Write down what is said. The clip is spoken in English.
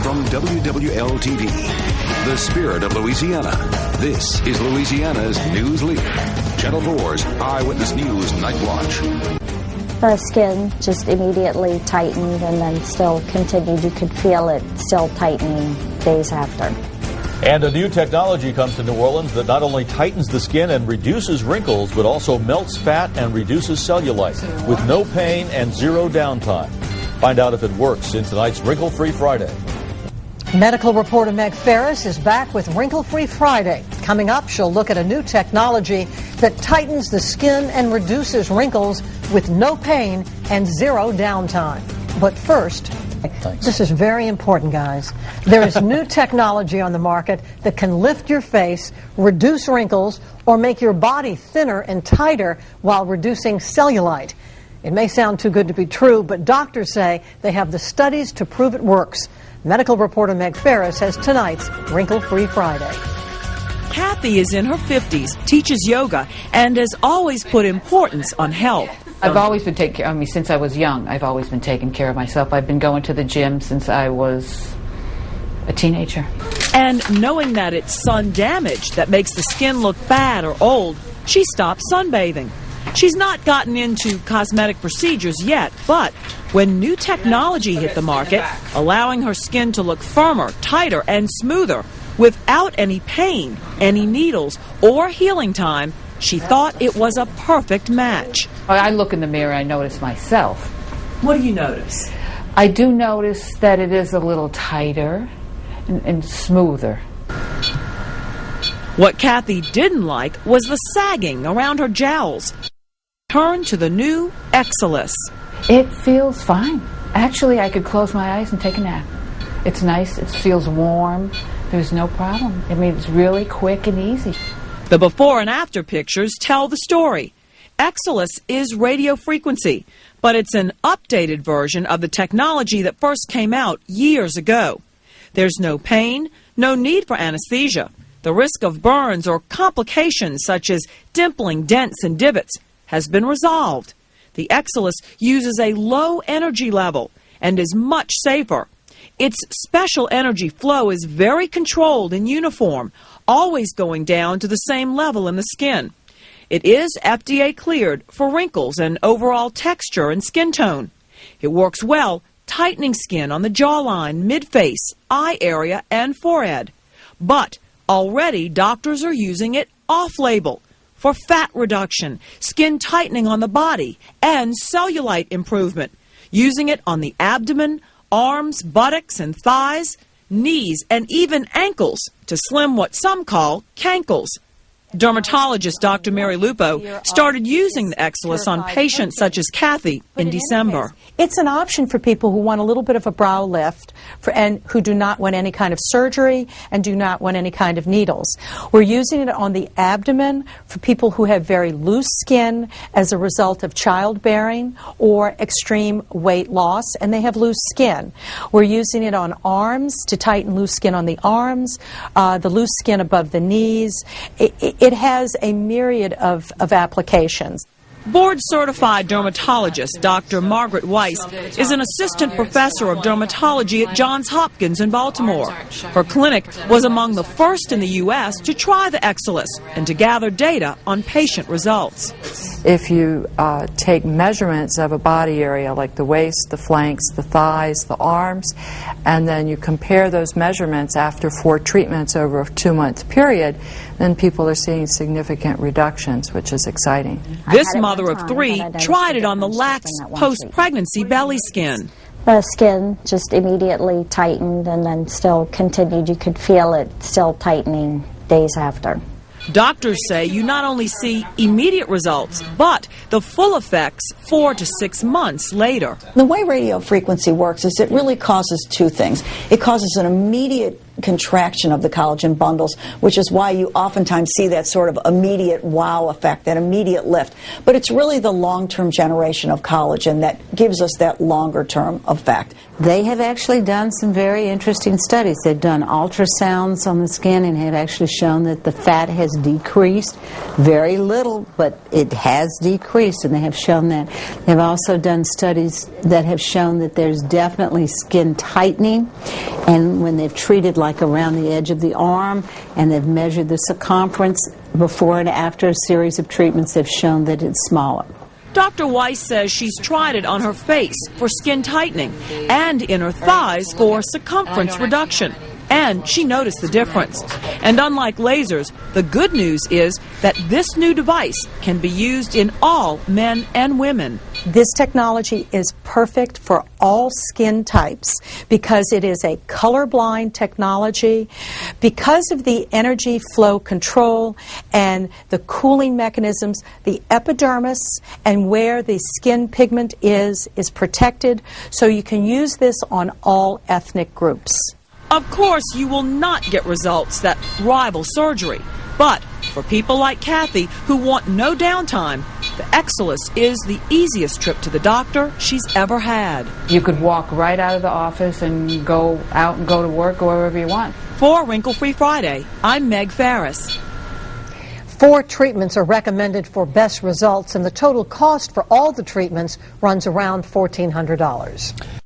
From WWL-TV, the spirit of Louisiana, this is Louisiana's news leader. Channel 4's Eyewitness News Night Watch. The skin just immediately tightened and then still continued. You could feel it still tightening days after. And a new technology comes to New Orleans that not only tightens the skin and reduces wrinkles, but also melts fat and reduces cellulite with no pain and zero downtime. Find out if it works in tonight's Wrinkle-Free Friday. Medical reporter Meg Ferris is back with Wrinkle-Free Friday. Coming up, she'll look at a new technology that tightens the skin and reduces wrinkles with no pain and zero downtime. But first, Thanks. This is very important, guys. There is new technology on the market that can lift your face, reduce wrinkles, or make your body thinner and tighter while reducing cellulite. It may sound too good to be true, but doctors say they have the studies to prove it works. Medical reporter Meg Ferris has tonight's Wrinkle-Free Friday. Kathy is in her 50s, teaches yoga, and has always put importance on health. I've always been taking care of me since I was young. I've always been taking care of myself. I've been going to the gym since I was a teenager. And knowing that it's sun damage that makes the skin look bad or old, she stopped sunbathing. She's not gotten into cosmetic procedures yet, but when new technology hit the market, allowing her skin to look firmer, tighter, and smoother, without any pain, any needles, or healing time, she thought it was a perfect match. I look in the mirror, I notice myself. What do you notice? I do notice that it is a little tighter and smoother. What Kathy didn't like was the sagging around her jowls. Turn to the new Excelus. It feels fine. Actually, I could close my eyes and take a nap. It's nice, it feels warm, there's no problem. I mean, it's really quick and easy. The before and after pictures tell the story. Excelus is radio frequency, but it's an updated version of the technology that first came out years ago. There's no pain, no need for anesthesia. The risk of burns or complications such as dimpling, dents, and divots has been resolved. The Excelus uses a low energy level and is much safer. Its special energy flow is very controlled and uniform, always going down to the same level in the skin. It is FDA cleared for wrinkles and overall texture and skin tone. It works well tightening skin on the jawline, mid-face, eye area, and forehead. But already doctors are using it off-label for fat reduction, skin tightening on the body, and cellulite improvement, using it on the abdomen, arms, buttocks, and thighs, knees, and even ankles to slim what some call cankles. Dermatologist Dr. Mary Lupo started using the Excelus on patients such as Kathy in December. It's an option for people who want a little bit of a brow lift and who do not want any kind of surgery and do not want any kind of needles. We're using it on the abdomen for people who have very loose skin as a result of childbearing or extreme weight loss, and they have loose skin. We're using it on arms to tighten loose skin on the arms, the loose skin above the knees. It has a myriad of applications. Board-certified dermatologist Dr. Margaret Weiss is an assistant professor of dermatology at Johns Hopkins in Baltimore. Her clinic was among the first in the U.S. to try the Excelus and to gather data on patient results. If you take measurements of a body area like the waist, the flanks, the thighs, the arms, and then you compare those measurements after 4 treatments over a 2-month period, then people are seeing significant reductions, which is exciting. This mother of 3 tried it on the lax post-pregnancy belly skin. The skin just immediately tightened and then still continued. You could feel it still tightening days after. Doctors say you not only see immediate results, but the full effects 4 to 6 months later. The way radio frequency works is it really causes 2 things. It causes an immediate contraction of the collagen bundles, which is why you oftentimes see that sort of immediate wow effect, that immediate lift. But it's really the long-term generation of collagen that gives us that longer-term effect. They have actually done some very interesting studies. They've done ultrasounds on the skin and have actually shown that the fat has decreased. Very little, but it has decreased, and they have shown that. They've also done studies that have shown that there's definitely skin tightening, and when they've treated like around the edge of the arm and they've measured the circumference before and after a series of treatments, they've shown that it's smaller. Dr. Weiss says she's tried it on her face for skin tightening and in her thighs for circumference reduction. And she noticed the difference. And unlike lasers, the good news is that this new device can be used in all men and women. This technology is perfect for all skin types because it is a colorblind technology. Because of the energy flow control and the cooling mechanisms, the epidermis and where the skin pigment is protected, so you can use this on all ethnic groups. Of course, you will not get results that rival surgery. But for people like Kathy who want no downtime, the Excelus is the easiest trip to the doctor she's ever had. You could walk right out of the office and go out and go to work or wherever you want. For Wrinkle Free Friday, I'm Meg Ferris. 4 treatments are recommended for best results, and the total cost for all the treatments runs around $1,400.